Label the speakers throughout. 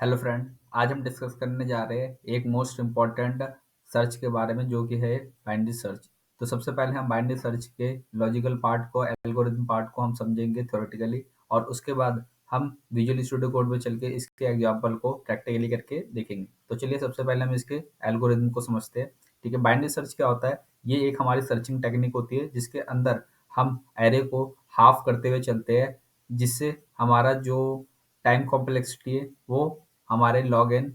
Speaker 1: Hello friend. आज हम discuss करने जा रहे हैं एक मोस्ट इम्पॉर्टेंट सर्च के बारे में जो कि है बाइनरी सर्च। तो सबसे पहले हम बाइनरी सर्च के लॉजिकल पार्ट को, एल्गोरिथम पार्ट को हम समझेंगे थ्योरेटिकली, और उसके बाद हम विजुअल स्टूडियो कोड में चल के इसके एग्जाम्पल को प्रैक्टिकली करके देखेंगे। तो चलिए सबसे पहले हम इसके एल्गोरिथम को समझते हैं। ठीक है, बाइनरी सर्च क्या होता है? ये एक हमारी सर्चिंग टेक्निक होती है जिसके अंदर हम एरे को हाफ करते हुए चलते हैं, जिससे हमारा जो टाइम कॉम्प्लेक्सिटी है वो हमारे लॉग एन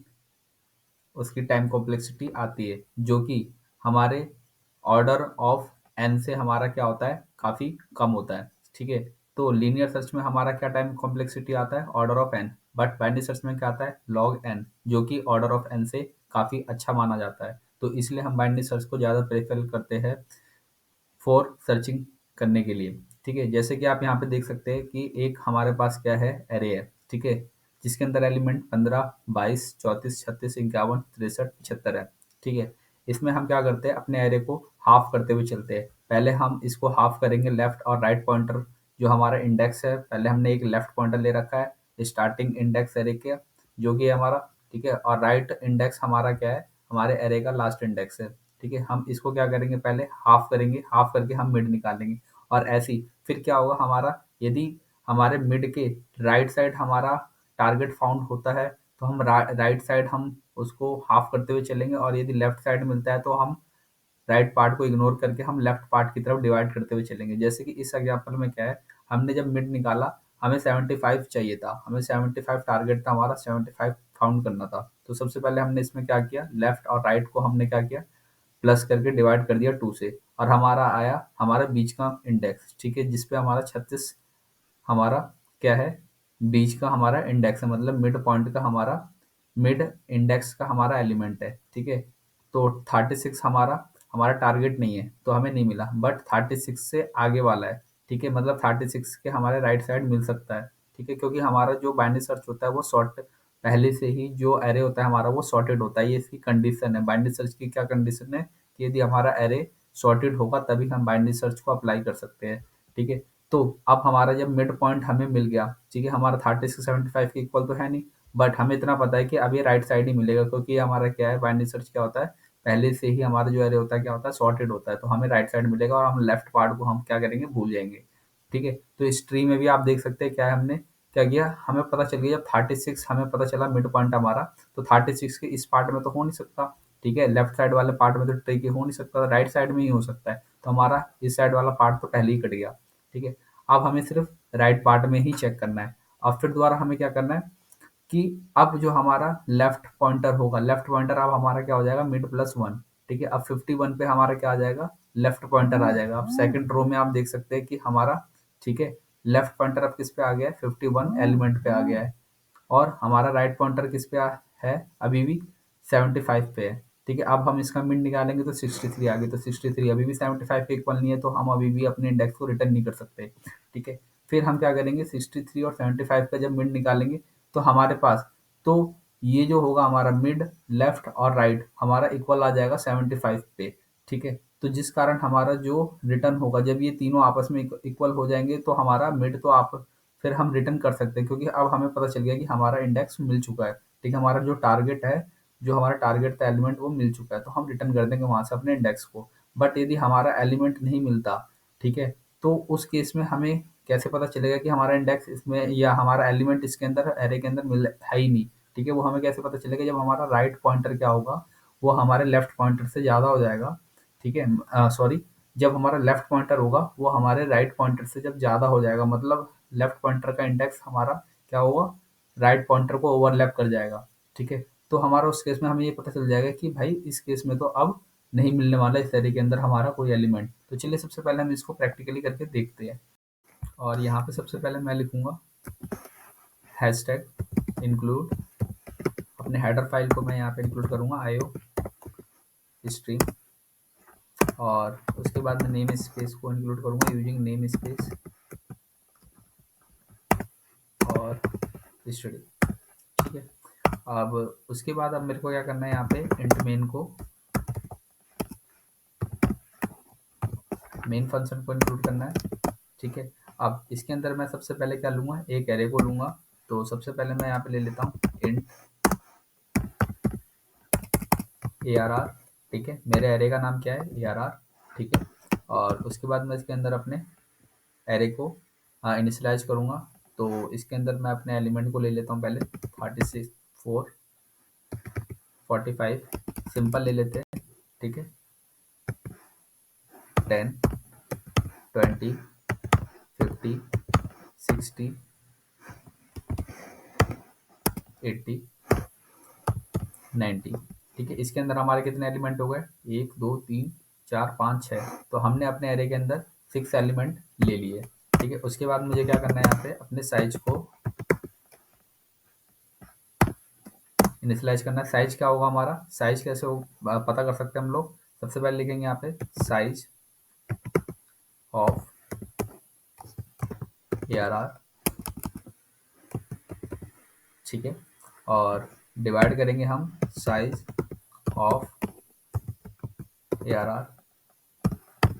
Speaker 1: उसकी टाइम कॉम्प्लेक्सिटी आती है, जो कि हमारे ऑर्डर ऑफ एन से हमारा क्या होता है, काफ़ी कम होता है। ठीक है, तो लीनियर सर्च में हमारा क्या टाइम कॉम्प्लेक्सिटी आता है, order of n, but binary search में क्या आता है, लॉग एन, जो कि ऑर्डर ऑफ एन से काफ़ी अच्छा माना जाता है। तो इसलिए हम बाइनरी सर्च को ज़्यादा प्रेफर करते हैं फॉर सर्चिंग करने के लिए। ठीक है, जैसे कि आप यहाँ पे देख सकते हैं कि एक हमारे पास क्या है, एरे है। ठीक है, जिसके अंदर एलिमेंट 15, 22, 34, 36, 51, 63, 75 है। ठीक है, इसमें हम क्या करते हैं, अपने एरे को हाफ करते हुए चलते हैं। पहले हम इसको हाफ करेंगे, लेफ्ट और राइट पॉइंटर जो हमारा इंडेक्स है, पहले हमने एक लेफ्ट पॉइंटर ले रखा है स्टार्टिंग इंडेक्स एरे के, जो कि है हमारा। ठीक है, और राइट इंडेक्स हमारा क्या है, हमारे एरे का लास्ट इंडेक्स है। ठीक है, हम इसको क्या करेंगे, पहले हाफ करेंगे, हाफ करके हम मिड निकालेंगे, और ऐसे ही फिर क्या होगा हमारा, यदि हमारे मिड के राइट साइड हमारा टारगेट फाउंड होता है तो हम राइट साइड हम उसको हाफ करते हुए चलेंगे, और यदि लेफ्ट साइड मिलता है तो हम राइट पार्ट को इग्नोर करके हम लेफ्ट पार्ट की तरफ डिवाइड करते हुए चलेंगे। जैसे कि इस एग्जांपल में क्या है, हमने जब मिड निकाला, हमें 75 चाहिए था, हमें 75 टारगेट था हमारा, 75 फाउंड करना था। तो सबसे पहले हमने इसमें क्या किया, लेफ्ट और राइट को हमने क्या किया, प्लस करके डिवाइड कर दिया 2 से, और हमारा आया हमारा बीच का इंडेक्स। ठीक है, जिसपे हमारा 36 हमारा क्या है, बीच का हमारा इंडेक्स है, मतलब मिड पॉइंट का हमारा, मिड इंडेक्स का हमारा एलिमेंट है। ठीक है, तो 36 हमारा हमारा टारगेट नहीं है तो हमें नहीं मिला, बट 36 से आगे वाला है। ठीक है, मतलब 36 के हमारे राइट साइड मिल सकता है। ठीक है, क्योंकि हमारा जो बाइनरी सर्च होता है वो सॉर्ट, पहले से ही जो एरे होता है हमारा वो सॉर्टेड होता है। ये इसकी कंडीशन है, बाइनरी सर्च की क्या कंडीशन है, कि यदि हमारा एरे सॉर्टेड होगा तभी हम बाइनरी सर्च को अप्लाई कर सकते हैं। ठीक है, तो अब हमारा जब मिड पॉइंट हमें मिल गया, ठीक है, हमारा 36 75 के इक्वल तो है नहीं, बट हमें इतना पता है कि अब ये राइट साइड ही मिलेगा, क्योंकि ये हमारा क्या है, बाइनरी सर्च क्या होता है, पहले से ही हमारा जो एरे होता है क्या होता है, सॉर्टेड होता है, तो हमें राइट साइड मिलेगा, और हम लेफ्ट पार्ट को हम क्या करेंगे, भूल जाएंगे। ठीक है, तो इस ट्री में भी आप देख सकते हैं क्या है, हमने क्या किया, हमें पता चल गया जब 36 हमें पता चला मिड पॉइंट हमारा, तो 36 के इस पार्ट में तो हो नहीं सकता। ठीक है, लेफ्ट साइड वाले पार्ट में तो ट्री के हो नहीं सकता, राइट साइड में ही हो सकता है, तो हमारा इस साइड वाला पार्ट तो पहले ही कट गया। ठीक है, अब हमें सिर्फ राइट पार्ट में ही चेक करना है। अब फिर दोबारा हमें क्या करना है कि अब जो हमारा लेफ्ट पॉइंटर होगा, लेफ्ट पॉइंटर अब हमारा क्या हो जाएगा, मिड प्लस वन। ठीक है, अब 51 पे हमारा क्या आ जाएगा, लेफ्ट पॉइंटर आ जाएगा। अब सेकंड रो में आप देख सकते हैं कि हमारा, ठीक है, लेफ्ट पॉइंटर अब किस पे आ गया है, 51 एलिमेंट पे आ गया है, और हमारा राइट पॉइंटर किस पे है, अभी भी 75 पे है। ठीक है, अब हम इसका मिड निकालेंगे तो 63 आ गई, तो 63 अभी भी 75 के इक्वल नहीं है, तो हम अभी भी अपने इंडेक्स को रिटर्न नहीं कर सकते। ठीक है, फिर हम क्या करेंगे, 63 और 75 का जब मिड निकालेंगे तो हमारे पास, तो ये जो होगा हमारा मिड, लेफ्ट और राइट हमारा इक्वल आ जाएगा 75 पे। ठीक है, तो जिस कारण हमारा जो रिटर्न होगा, जब ये तीनों आपस में इक्वल हो जाएंगे तो हमारा मिड तो आप फिर हम रिटर्न कर सकते हैं, क्योंकि अब हमें पता चल गया कि हमारा इंडेक्स मिल चुका है। ठीक है, हमारा जो टारगेट है, जो हमारा टारगेट था एलिमेंट, वो मिल चुका है, तो हम रिटर्न कर देंगे वहां से अपने इंडेक्स को। बट यदि हमारा एलिमेंट नहीं मिलता, ठीक है, तो उस केस में हमें कैसे पता चलेगा कि हमारा इंडेक्स इसमें, या हमारा एलिमेंट इसके अंदर, एरे के अंदर मिल है ही नहीं। ठीक है, वो हमें कैसे पता चलेगा, जब हमारा राइट पॉइंटर क्या होगा, वो हमारे लेफ्ट पॉइंटर से ज़्यादा हो जाएगा। ठीक है, सॉरी, जब हमारा लेफ्ट पॉइंटर होगा वो हमारे राइट पॉइंटर से जब ज़्यादा हो जाएगा, मतलब लेफ्ट पॉइंटर का इंडेक्स हमारा क्या होगा, राइट पॉइंटर को ओवरलैप कर जाएगा। ठीक है, तो हमारा उस केस में हमें ये पता चल जाएगा कि भाई इस केस में तो अब नहीं मिलने वाला इस एरे के अंदर हमारा कोई एलिमेंट। तो चलिए सबसे पहले हम इसको प्रैक्टिकली करके देखते हैं, और यहाँ पे सबसे पहले मैं लिखूंगा हैशटैग इंक्लूड, अपने हेडर फाइल को मैं यहाँ पे इंक्लूड करूँगा आईओ स्ट्रीम, और उसके बाद मैं नेम स्पेस को इंक्लूड करूँगा यूजिंग नेम स्पेस और स्टडी। ठीक है, अब उसके बाद अब मेरे को क्या करना है, यहाँ पे इंट मेन फंक्शन को इंक्लूड करना है। ठीक है, अब इसके अंदर मैं सबसे पहले क्या लूँगा, एक एरे को लूँगा। तो सबसे पहले मैं यहाँ पे ले लेता हूँ इंट ए आर आर, ठीक है। मेरे एरे का नाम क्या है, ए आर आर, ठीक है। और उसके बाद मैं इसके अंदर अपने एरे को इनिशियलाइज करूँगा। तो इसके अंदर मैं अपने एलिमेंट को ले लेता हूँ पहले 36, 4, 45 सिंपल ले लेते हैं, ठीक है। 10, 20, 50, 60, 80, 90, ठीक है। इसके अंदर हमारे कितने एलिमेंट हो गए, 1, 2, 3, 4, 5, 6। तो हमने अपने एरे के अंदर 6 एलिमेंट ले लिए, ठीक है। उसके बाद मुझे क्या करना है, यहाँ पे अपने साइज को इनिशियलाइज करना है। साइज क्या होगा हमारा, साइज कैसे पता कर सकते हैं हम लोग। सबसे पहले लिखेंगे यहाँ पे size of a r r, ठीक है। और डिवाइड करेंगे हम size of a r r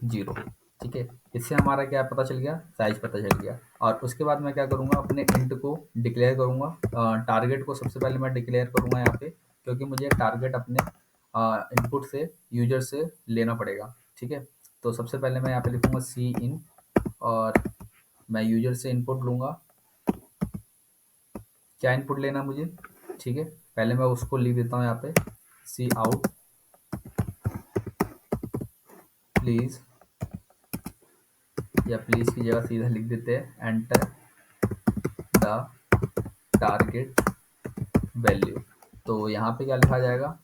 Speaker 1: 0, ठीक है। इससे हमारा क्या पता चल गया, साइज पता चल गया। और उसके बाद मैं क्या करूँगा, अपने इंट को डिक्लेयर करूँगा। टारगेट को सबसे पहले मैं डिक्लेयर करूँगा यहाँ पे, क्योंकि मुझे टारगेट अपने इनपुट से, यूजर से लेना पड़ेगा, ठीक है। तो सबसे पहले मैं यहाँ पे लिखूँगा सी इन, और मैं यूजर से इनपुट लूँगा। क्या इनपुट लेना मुझे, ठीक है। पहले मैं उसको लिख देता हूँ यहाँ पे सी आउट प्लीज़, या प्लीज़ की जगह सीधा लिख देते हैं एंटर द टारगेट वैल्यू। तो यहाँ पे क्या लिखा जाएगा,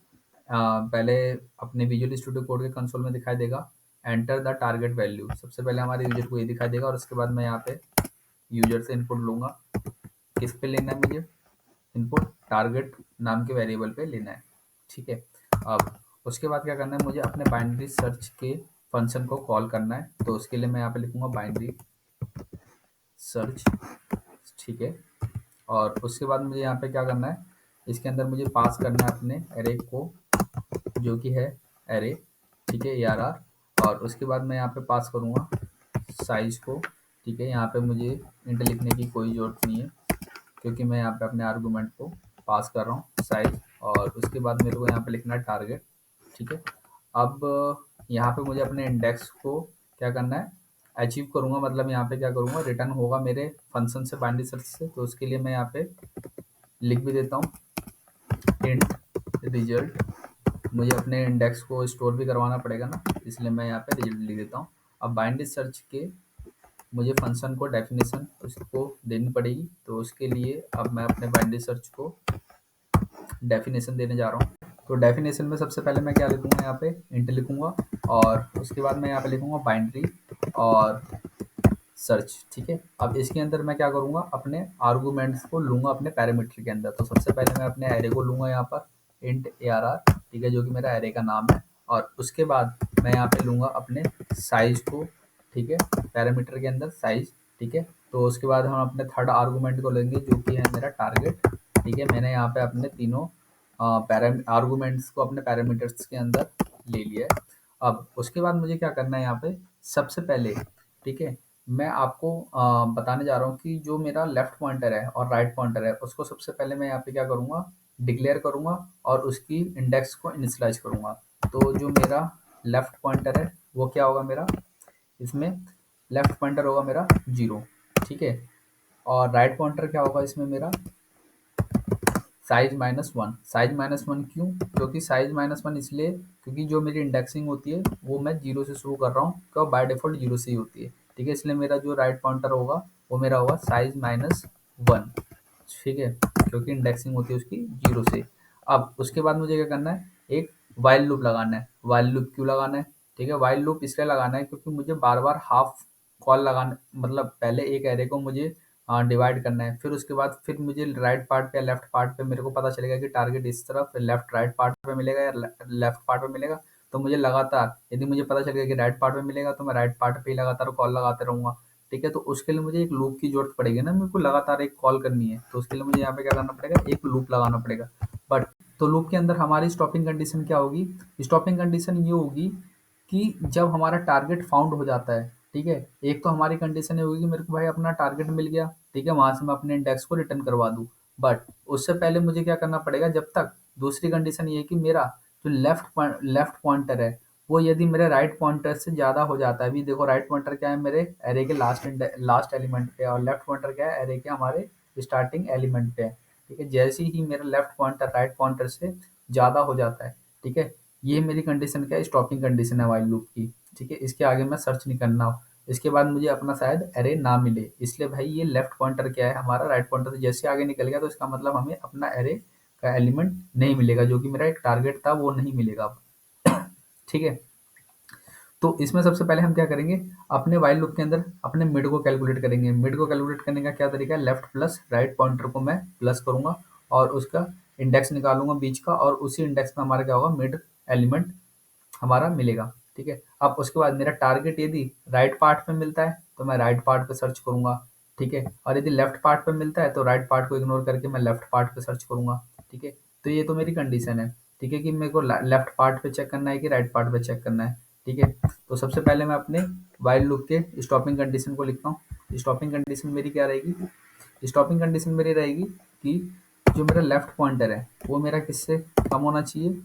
Speaker 1: पहले अपने विजुअल स्टूडियो कोड के कंसोल में दिखाई देगा एंटर द टारगेट वैल्यू। सबसे पहले हमारे यूजर को ये दिखाई देगा, और उसके बाद मैं यहाँ पे यूजर से इनपुट लूँगा। किस पे लेना है मुझे इनपुट, टारगेट नाम के वेरिएबल पे लेना है, ठीक है। अब उसके बाद क्या करना है, मुझे अपने बाइनरी सर्च के फंक्शन को कॉल करना है। तो उसके लिए मैं यहाँ पे लिखूँगा बाइनरी सर्च, ठीक है। और उसके बाद मुझे यहाँ पे क्या करना है, इसके अंदर मुझे पास करना है अपने एरे को, जो कि है एरे, ठीक है, ए आर आर। और उसके बाद मैं यहाँ पे पास करूँगा साइज को, ठीक है। यहाँ पे मुझे इंट लिखने की कोई ज़रूरत नहीं है, क्योंकि मैं यहाँ पे अपने आर्गूमेंट को पास कर रहा हूँ साइज। और उसके बाद मेरे को यहाँ पे लिखना है टारगेट, ठीक है। अब यहाँ पे मुझे अपने इंडेक्स को क्या करना है, अचीव करूँगा। मतलब यहाँ पे क्या करूँगा, रिटर्न होगा मेरे फंक्शन से, बाइनरी सर्च से। तो उसके लिए मैं यहाँ पे लिख भी देता हूँ इंट रिजल्ट। मुझे अपने इंडेक्स को स्टोर भी करवाना पड़ेगा ना, इसलिए मैं यहाँ पे रिजल्ट लिख देता हूँ। अब बाइनरी सर्च के मुझे फंक्शन को डेफिनेशन उसको देनी पड़ेगी। तो उसके लिए अब मैं अपने बाइनरी सर्च को डेफिनेशन देने जा रहा हूँ। तो डेफिनेशन में सबसे पहले मैं क्या लिखूंगा, यहाँ पे इंट लिखूंगा, और उसके बाद मैं यहाँ पे लिखूंगा बाइनरी और सर्च, ठीक है। अब इसके अंदर मैं क्या करूँगा, अपने आर्गूमेंट्स को लूँगा अपने पैरामीटर के अंदर। तो सबसे पहले मैं अपने एरे को लूँगा यहाँ पर इंट ए आर आर, ठीक है, जो कि मेरा एरे का नाम है। और उसके बाद मैं यहाँ पे लूँगा अपने साइज को, ठीक है, पैरामीटर के अंदर साइज, ठीक है। तो उसके बाद हम अपने थर्ड आर्गूमेंट को लेंगे, जो कि है मेरा टारगेट, ठीक है। मैंने यहाँ पे अपने तीनों आर्गूमेंट्स को अपने पैरामीटर्स के अंदर ले लिया है। अब उसके बाद मुझे क्या करना है, यहाँ पे सबसे पहले, ठीक है, मैं आपको बताने जा रहा हूँ कि जो मेरा लेफ्ट पॉइंटर है और राइट पॉइंटर है, उसको सबसे पहले मैं यहाँ पे क्या करूँगा, डिक्लेयर करूँगा, और उसकी इंडेक्स को इनिशियलाइज करूँगा। तो जो मेरा लेफ्ट पॉइंटर है वो क्या होगा मेरा, इसमें लेफ्ट पॉइंटर होगा मेरा 0, ठीक है। और राइट पॉइंटर क्या होगा इसमें मेरा, साइज -1। साइज -1 क्यों, क्योंकि साइज-1 इसलिए क्योंकि जो मेरी इंडेक्सिंग होती है वो मैं 0 से शुरू कर रहा हूँ, क्यों, बाय डिफ़ॉल्ट 0 से ही होती है, ठीक है। इसलिए मेरा जो राइट पॉइंटर होगा वो मेरा होगा साइज-1, ठीक है, क्योंकि इंडेक्सिंग होती है उसकी 0 से। अब उसके बाद मुझे क्या करना है, एक व्हाइल लूप लगाना है। व्हाइल लूप क्यों लगाना है, ठीक है, व्हाइल लूप इसलिए लगाना है क्योंकि मुझे बार-बार हाफ कॉल लगाना, मतलब पहले एक एरे को मुझे डिवाइड करना है, फिर उसके बाद फिर मुझे राइट पार्ट पे या लेफ्ट पार्ट पे मेरे को पता चलेगा कि टारगेट इस तरफ लेफ्ट राइट पार्ट पे मिलेगा या लेफ्ट पार्ट पे मिलेगा। तो मुझे लगातार, यदि मुझे पता चलेगा कि राइट पार्ट पे मिलेगा, तो मैं राइट पार्ट पे ही लगातार कॉल लगाते रहूँगा, ठीक है। तो उसके लिए मुझे एक लूप की ज़रूरत पड़ेगी ना, मेरे को लगातार एक कॉल करनी है, तो उसके लिए मुझे यहाँ पे क्या करना पड़ेगा, एक लूप लगाना पड़ेगा। बट तो लूप के अंदर हमारी स्टॉपिंग कंडीशन क्या होगी, स्टॉपिंग कंडीशन ये होगी कि जब हमारा टारगेट फाउंड हो जाता है, ठीक है, एक तो हमारी कंडीशन ये होगी कि मेरे को भाई अपना टारगेट मिल गया, ठीक है, वहाँ से मैं अपने इंडेक्स को रिटर्न करवा दूँ। बट उससे पहले मुझे क्या करना पड़ेगा, जब तक दूसरी कंडीशन ये है कि मेरा जो लेफ्ट पॉइंटर है वो यदि मेरे राइट पॉइंटर से ज़्यादा हो जाता है, अभी देखो राइट पॉइंटर क्या है मेरे एरे के लास्ट एलिमेंट पे है, और लेफ्ट पॉइंटर क्या है एरे के हमारे स्टार्टिंग एलिमेंट पे है। ठीक है, जैसे ही मेरा लेफ्ट पॉइंटर राइट पॉइंटर से ज़्यादा हो जाता है, ठीक है, ये मेरी कंडीशन क्या है, स्टॉपिंग कंडीशन है वाइल लूप की। ठीक है, इसके आगे मैं सर्च नहीं करना हो, इसके बाद मुझे अपना शायद एरे ना मिले, इसलिए भाई ये लेफ्ट पॉइंटर क्या है हमारा राइट पॉइंटर से जैसे आगे निकल गया तो इसका मतलब हमें अपना एरे का एलिमेंट नहीं मिलेगा, जो कि मेरा एक टारगेट था वो नहीं मिलेगा अब। ठीक है, तो इसमें सबसे पहले हम क्या करेंगे, अपने वाइल लूप के अंदर अपने मिड को कैलकुलेट करेंगे। मिड को कैलकुलेट करने का क्या तरीका है, लेफ्ट प्लस राइट पॉइंटर को मैं प्लस करूंगा और उसका इंडेक्स निकालूंगा बीच का, और उसी इंडेक्स में हमारा क्या होगा, मिड एलिमेंट हमारा मिलेगा। ठीक है, अब उसके बाद मेरा टारगेट यदि राइट पार्ट पे मिलता है तो मैं राइट पार्ट पे सर्च करूंगा। ठीक है, और यदि लेफ्ट पार्ट पे मिलता है तो राइट पार्ट को इग्नोर करके मैं लेफ्ट पार्ट पे सर्च करूंगा। ठीक है, तो ये तो मेरी कंडीशन है। ठीक है, कि मेरे को लेफ्ट पार्ट पे चेक करना है कि राइट पार्ट पे चेक करना है। ठीक है, तो सबसे पहले मैं अपने वाइल लूप के स्टॉपिंग कंडीशन को लिखता हूँ। स्टॉपिंग कंडीशन मेरी क्या रहेगी, स्टॉपिंग कंडीशन मेरी रहेगी कि जो मेरा लेफ्ट पॉइंटर है वो मेरा किससे कम होना चाहिए।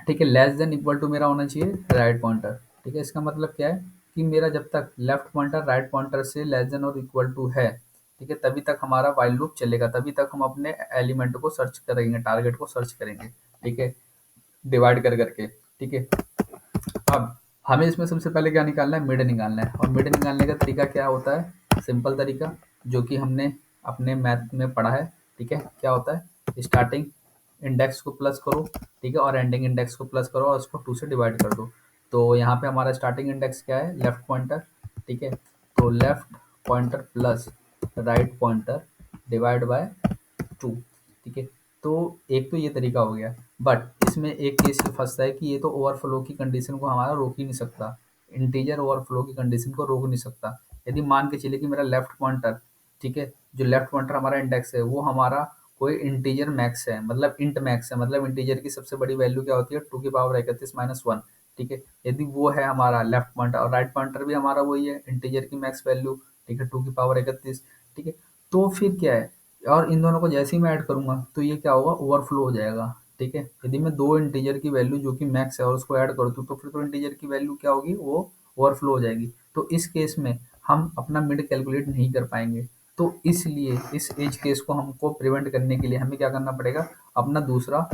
Speaker 1: ठीक है, लेस देन इक्वल टू मेरा होना चाहिए राइट पॉइंटर। ठीक है, इसका मतलब क्या है कि मेरा जब तक लेफ्ट पॉइंटर राइट पॉइंटर से लेस देन और इक्वल टू है, ठीक है, तभी तक हमारा वाइल लूप चलेगा, तभी तक हम अपने एलिमेंट को सर्च करेंगे, टारगेट को सर्च करेंगे। ठीक है, डिवाइड कर करके। ठीक है, अब हमें इसमें सबसे पहले क्या निकालना है, मिड निकालना है, और मिड निकालने का तरीका क्या होता है, सिंपल तरीका जो कि हमने अपने मैथ में पढ़ा है। ठीक है, क्या होता है, स्टार्टिंग इंडेक्स को प्लस करो, ठीक है, और एंडिंग इंडेक्स को प्लस करो और उसको 2 से डिवाइड कर दो। तो यहाँ पे हमारा स्टार्टिंग इंडेक्स क्या है, लेफ्ट पॉइंटर। ठीक है, तो left pointer plus write pointer divide by 2। ठीक है, तो एक तो ये तरीका हो गया, बट इसमें एक केस ये फंसता है कि ये तो ओवरफ्लो की कंडीशन को हमारा रोक ही नहीं सकता, इंटीजर ओवरफ्लो की कंडीशन को रोक नहीं सकता। यदि मान के चलिए कि मेरा लेफ्ट पॉइंटर, ठीक है, जो लेफ्ट पॉइंटर हमारा इंडेक्स है वो हमारा कोई इंटीजर मैक्स है, मतलब इंट मैक्स है, मतलब इंटीजर की सबसे बड़ी वैल्यू क्या होती है, 2 की पावर 31 - 1। ठीक है, यदि वो है हमारा लेफ्ट पॉइंटर, और राइट पॉइंटर भी हमारा वही है इंटीजर की मैक्स वैल्यू, ठीक है, 2 की पावर 31। ठीक है, तो फिर क्या है, और इन दोनों को जैसे ही मैं ऐड करूंगा तो ये क्या होगा, ओवरफ्लो हो जाएगा। ठीक है, यदि मैं दो इंटीजर की वैल्यू जो कि मैक्स है और उसको ऐड कर दूं तो फिर तो इंटीजर की वैल्यू क्या होगी, वो ओवरफ्लो हो जाएगी। तो इस केस में हम अपना मिड कैलकुलेट नहीं कर पाएंगे। तो इसलिए इस एज केस को हमको प्रिवेंट करने के लिए हमें क्या करना पड़ेगा, अपना दूसरा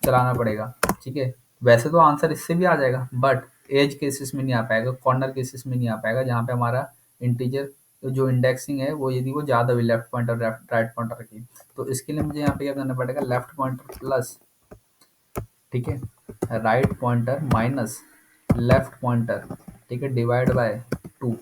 Speaker 1: चलाना पड़ेगा। ठीक है, वैसे तो आंसर इससे भी आ जाएगा, बट एज केसेस में नहीं आ पाएगा, कॉर्नर केसेस में नहीं आ पाएगा, जहाँ पे हमारा इंटीजर जो इंडेक्सिंग है वो यदि वो ज़्यादा हुई लेफ्ट पॉइंटर राइट पॉइंटर की। तो इसके लिए मुझे यहाँ पे क्या करना पड़ेगा, लेफ्ट पॉइंटर प्लस, ठीक है, write pointer minus left pointer, ठीक है, डिवाइड बाय 2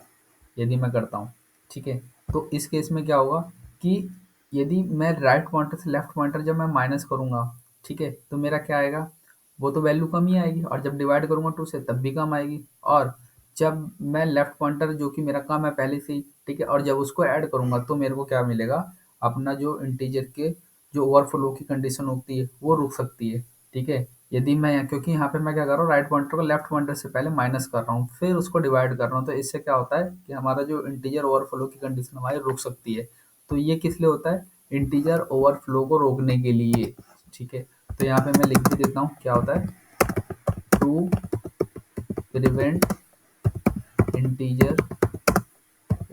Speaker 1: यदि मैं करता हूँ। ठीक है, तो इस केस में क्या होगा कि यदि मैं राइट पॉइंटर से लेफ्ट पॉइंटर जब मैं माइनस करूंगा, ठीक है, तो मेरा क्या आएगा, वो तो वैल्यू कम ही आएगी, और जब डिवाइड करूंगा 2 से तब भी कम आएगी, और जब मैं लेफ्ट पॉइंटर जो कि मेरा कम है पहले से ही, ठीक है, और जब उसको ऐड करूंगा तो मेरे को क्या मिलेगा, अपना जो इंटीजर के जो ओवरफ्लो की कंडीशन होती है वो रुक सकती है। ठीक है, यदि मैं, क्योंकि यहाँ पे मैं क्या कर रहा हूँ, राइट पॉइंटर को लेफ्ट पॉइंटर से पहले माइनस कर रहा हूँ फिर उसको डिवाइड कर रहा हूँ, तो इससे क्या होता है कि हमारा जो इंटीजर ओवरफ्लो की कंडीशन हमारी रुक सकती है। तो ये किस लिए होता है, इंटीजर ओवरफ्लो को रोकने के लिए। ठीक है, तो यहाँ पे मैं लिख भी देता हूँ क्या होता है, टू प्रिवेंट इंटीजर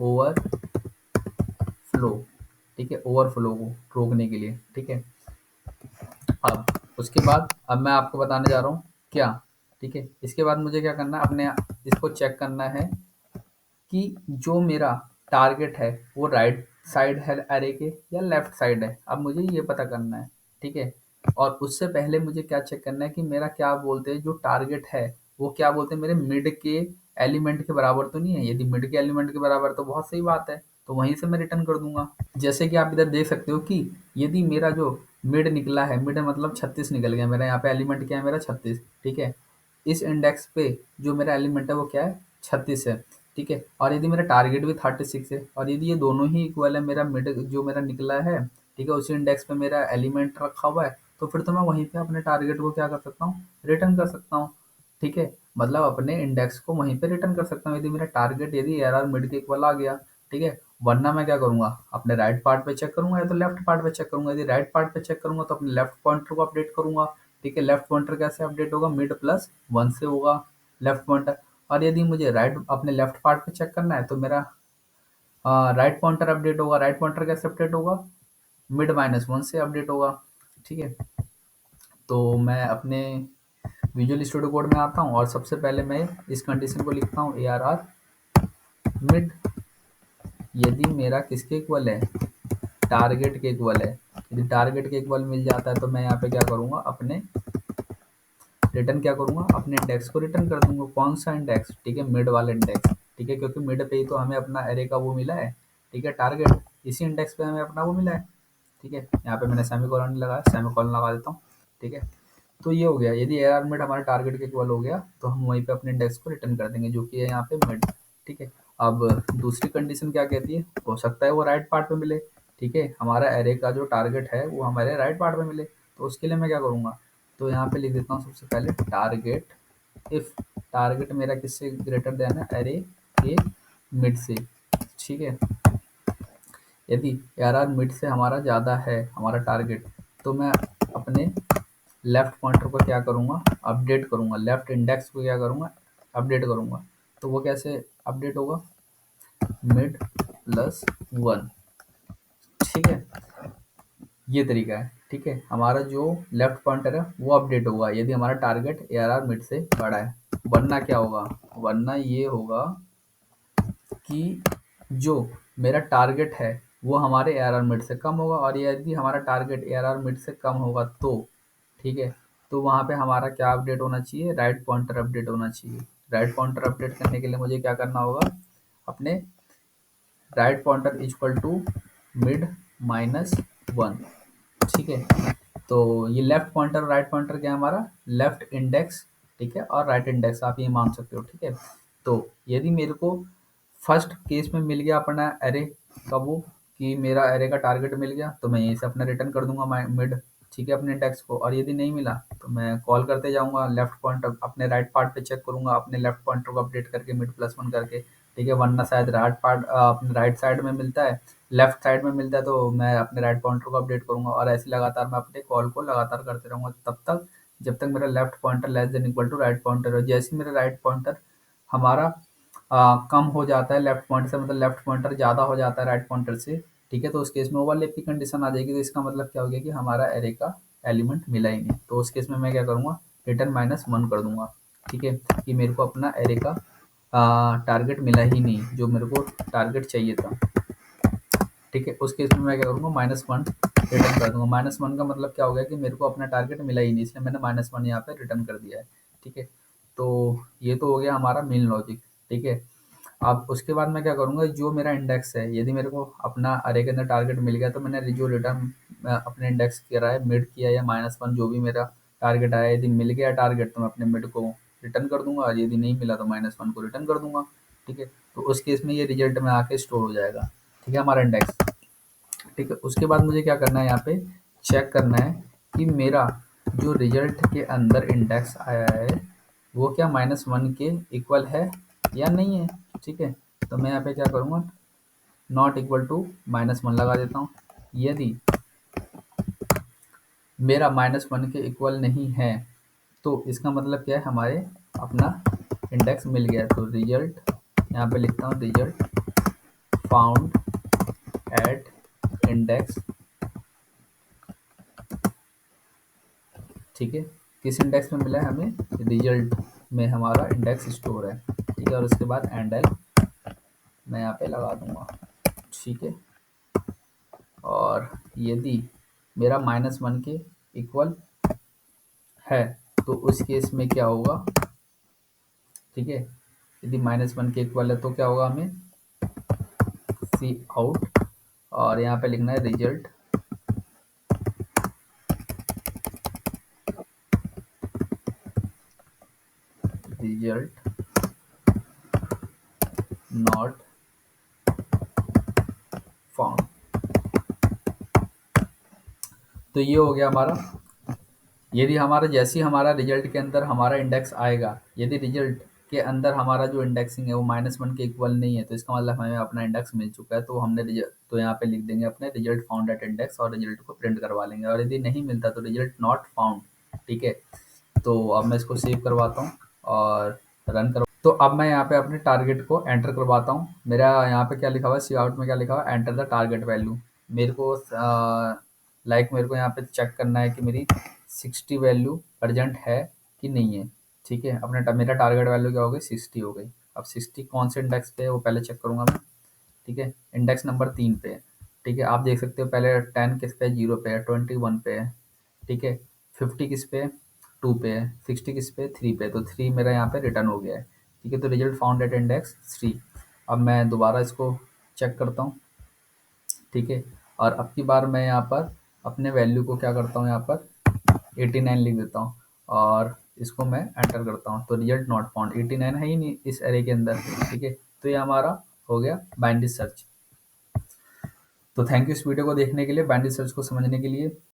Speaker 1: ओवरफ्लो। ठीक है, ओवरफ्लो को रोकने के लिए। ठीक है, अब उसके बाद अब मैं आपको बताने जा रहा हूँ क्या। ठीक है, इसके बाद मुझे क्या करना है, अपने इसको चेक करना है कि जो मेरा टारगेट है वो राइट साइड है एरे के या लेफ्ट साइड है, अब मुझे ये पता करना है। ठीक है, और उससे पहले मुझे क्या चेक करना है कि मेरा क्या बोलते हैं जो टारगेट है वो क्या बोलते हैं, मेरे मिड के एलिमेंट के बराबर तो नहीं है। यदि मिड के एलिमेंट के बराबर तो बहुत सही बात है, तो वहीं से मैं रिटर्न कर दूंगा। जैसे कि आप इधर देख सकते हो कि यदि मेरा जो मिड निकला है, मिड मतलब 36 निकल गया मेरा, यहाँ पे एलिमेंट क्या है मेरा 36। ठीक है, इस इंडेक्स पे जो मेरा एलिमेंट है वो क्या है, 36 है। ठीक है, और यदि मेरा टारगेट भी 36 है, और यदि ये दोनों ही इक्वल है, मेरा मिड जो मेरा निकला है, ठीक है, उसी इंडेक्स पे मेरा एलिमेंट रखा हुआ है, तो फिर तो मैं वहीं पे अपने टारगेट को क्या कर सकता हूँ, रिटर्न कर सकता हूँ। ठीक है, मतलब अपने इंडेक्स को वहीं पे रिटर्न कर सकता हूँ यदि मेरा टारगेट यदि एर आर मिड के इक्वल आ गया। ठीक है, वरना मैं क्या करूंगा, अपने राइट पार्ट पे चेक करूंगा या तो लेफ्ट पार्ट पे चेक करूंगा। यदि राइट पार्ट पे चेक करूंगा तो अपने लेफ्ट पॉइंटर को अपडेट करूंगा, ठीक है, लेफ्ट पॉइंटर कैसे अपडेट होगा, मिड प्लस 1 से होगा लेफ्ट पॉइंटर। और यदि मुझे राइट अपने लेफ्ट पार्ट पे चेक करना है तो मेरा राइट पॉइंटर अपडेट होगा। राइट पॉइंटर कैसे अपडेट होगा, मिड -1 से अपडेट होगा। ठीक है, तो मैं अपने विजुअल स्टूडियो कोड में आता हूँ और सबसे पहले मैं इस कंडीशन को लिखता हूँ, ए आर आर मिड यदि मेरा किसके इक्वल है, टारगेट के इक्वल है। यदि टारगेट के इक्वल मिल जाता है तो मैं यहाँ पे क्या करूँगा, अपने रिटर्न क्या करूँगा, अपने इंडेक्स को रिटर्न कर दूंगा। कौन सा इंडेक्स, ठीक है, मिड वाला इंडेक्स। ठीक है, क्योंकि मिड पे ही तो हमें अपना एरे का वो मिला है। ठीक है, टारगेट इसी इंडेक्स पे हमें अपना वो मिला है। ठीक है, यहाँ पे मैंने सेमीकोलन लगाया, सेमीकोलन लगा देता हूँ। ठीक है, तो ये हो गया। यदि एआर मिड हमारे टारगेट के इक्वल हो गया तो हम वहीं पे अपने इंडेक्स को रिटर्न कर देंगे, जो कि है यहाँ पे मिड। ठीक है, अब दूसरी कंडीशन क्या कहती है, हो सकता है वो राइट पार्ट पे मिले। ठीक है, हमारा एरे का जो टारगेट है वो हमारे राइट पार्ट पे मिले, तो उसके लिए मैं क्या करूँगा, तो यहाँ पे लिख देता हूँ सबसे पहले टारगेट इफ टारगेट मेरा किससे ग्रेटर देन है, एरे के मिड से। ठीक है, यदि एआरआर मिड से हमारा ज़्यादा है हमारा टारगेट, तो मैं अपने लेफ्ट पॉइंटर को क्या करूँगा, अपडेट करूँगा। लेफ्ट इंडेक्स को क्या करूँगा, अपडेट करूँगा। तो वो कैसे अपडेट होगा, मिड +1। ठीक है, ये तरीका है। ठीक है, हमारा जो लेफ्ट पॉइंटर है वो अपडेट होगा यदि हमारा टारगेट एआरआर मिड से बड़ा है। वरना क्या होगा, वरना ये होगा कि जो मेरा टारगेट है वो हमारे एआरआर मिड से कम होगा, और यदि हमारा टारगेट एआरआर मिड से कम होगा तो, ठीक है, तो वहाँ पे हमारा क्या अपडेट होना चाहिए, राइट पॉइंटर अपडेट होना चाहिए। राइट पॉइंटर अपडेट करने के लिए मुझे क्या करना होगा, अपने right pointer equal to mid -1। ठीक है, तो ये लेफ्ट पॉइंटर राइट पॉइंटर क्या है हमारा, लेफ्ट इंडेक्स। ठीक है, और राइट इंडेक्स आप ये मान सकते हो। ठीक है, तो यदि मेरे को फर्स्ट केस में मिल गया अपना एरे का वो, कि मेरा एरे का टारगेट मिल गया, तो मैं यहीं से अपना रिटर्न कर दूंगा मिड। ठीक है, अपने इंडेक्स को। और यदि नहीं मिला तो मैं कॉल करते जाऊंगा लेफ्ट पॉइंटर, अपने राइट पार्ट पे चेक करूंगा अपने लेफ्ट पॉइंटर को अपडेट करके मिड +1 करके। ठीक है, वरना शायद राइट पार्ट अपने राइट साइड में मिलता है, लेफ्ट साइड में मिलता है, तो मैं अपने राइट पॉइंटर को अपडेट करूंगा। और ऐसे लगातार मैं अपने कॉल को लगातार करते रहूंगा तब तक जब तक मेरा left pointer less than equal to right pointer हो। जैसे ही मेरा राइट पॉइंटर हमारा कम हो जाता है लेफ्ट पॉइंटर से, मतलब लेफ्ट पॉइंटर ज़्यादा हो जाता है राइट पॉइंटर से, ठीक है, तो उस केस में ओवरलैप की कंडीशन आ जाएगी। तो इसका मतलब क्या हो गया कि हमारा एरे का एलिमेंट मिला ही नहीं। तो उस केस में मैं क्या करूँगा, रिटर्न -1 कर दूंगा। ठीक है, कि मेरे को अपना एरे का टारगेट मिला ही नहीं जो मेरे को टारगेट चाहिए था। ठीक है, उस केस में मैं क्या करूँगा, -1 रिटर्न कर दूंगा। -1 का मतलब क्या हो गया कि मेरे को अपना टारगेट मिला ही नहीं, इसलिए मैंने -1 यहाँ पे रिटर्न कर दिया है। ठीक है, तो ये तो हो गया हमारा मेन लॉजिक। ठीक है, अब उसके बाद मैं क्या करूँगा, जो मेरा इंडेक्स है, यदि मेरे को अपना अरे के अंदर टारगेट मिल गया तो मैंने जो रिटर्न अपने इंडेक्स किया है, मिड किया या -1 जो भी मेरा टारगेट आया, यदि मिल गया टारगेट तो मैं अपने मिड को रिटर्न कर दूंगा, और यदि नहीं मिला तो -1 को रिटर्न कर दूंगा। ठीक है, तो उस केस में ये रिजल्ट में आके स्टोर हो जाएगा। ठीक है, हमारा इंडेक्स। ठीक है, उसके बाद मुझे क्या करना है, यहाँ पे चेक करना है कि मेरा जो रिजल्ट के अंदर इंडेक्स आया है वो क्या -1 के इक्वल है या नहीं है। ठीक है, तो मैं यहाँ पे क्या करूँगा, नॉट इक्वल टू -1 लगा देता हूँ। यदि मेरा -1 के इक्वल नहीं है तो इसका मतलब क्या है, हमारे अपना इंडेक्स मिल गया है। तो रिजल्ट यहाँ पे लिखता हूँ, रिजल्ट फाउंड एट इंडेक्स। ठीक है, किस इंडेक्स में मिला है हमें, रिजल्ट में हमारा इंडेक्स स्टोर है। ठीक है, और उसके बाद एंड एल मैं यहाँ पे लगा दूंगा। ठीक है, और यदि मेरा -1 के इक्वल है तो उस केस में क्या होगा, ठीक है, यदि -1 के इक्वल है तो क्या होगा, हमें सी आउट, और यहाँ पे लिखना है रिजल्ट रिजल्ट नॉट फाउंड। तो ये हो गया हमारा। यदि हमारा जैसे ही हमारा रिजल्ट के अंदर हमारा इंडेक्स आएगा, यदि रिजल्ट के अंदर हमारा जो इंडेक्सिंग है वो -1 के इक्वल नहीं है, तो इसका मतलब हमें अपना इंडेक्स मिल चुका है। तो हमने रिजल्ट, तो यहाँ पे लिख देंगे अपने रिजल्ट फाउंड एट इंडेक्स और रिजल्ट को प्रिंट करवा लेंगे। और यदि नहीं मिलता तो रिजल्ट नॉट फाउंड, ठीक है। तो अब मैं इसको सेव करवाता हूँ और रन कर। तो अब मैं यहाँ पे अपने टारगेट को एंटर करवाता हूँ। मेरा यहाँ पे क्या लिखा हुआ है, सी आउट में क्या लिखा हुआ है, एंटर द टारगेट वैल्यू। मेरे को मेरे को यहाँ पे चेक करना है कि मेरी 60 वैल्यू अर्जेंट है कि नहीं है। ठीक है, मेरा टारगेट वैल्यू क्या हो गई, 60 हो गई। अब 60 कौन से इंडेक्स पे है वो पहले चेक करूंगा मैं। ठीक है, इंडेक्स नंबर 3 पे है। ठीक है, आप देख सकते हो पहले 10 किस पे है, 0 पे है, 21 पे है। ठीक है, 50 किस पे है, 2 पे है, 60 किस पे है, 3 पे है। तो 3 मेरा यहाँ पे रिटर्न हो गया है। ठीक है, तो रिजल्ट फाउंड एट इंडेक्स 3। अब मैं दोबारा इसको चेक करता हूँ। ठीक है, और अब की बार मैं यहाँ पर अपने वैल्यू को क्या करता हूँ, यहाँ पर 89 लिख देता हूँ और इसको मैं एंटर करता हूँ। तो रिजल्ट नॉट फाउंड, 89 है ही नहीं इस एरे के अंदर। ठीक है, तो ये हमारा हो गया बाइनरी सर्च। तो थैंक यू इस वीडियो को देखने के लिए, बाइनरी सर्च को समझने के लिए।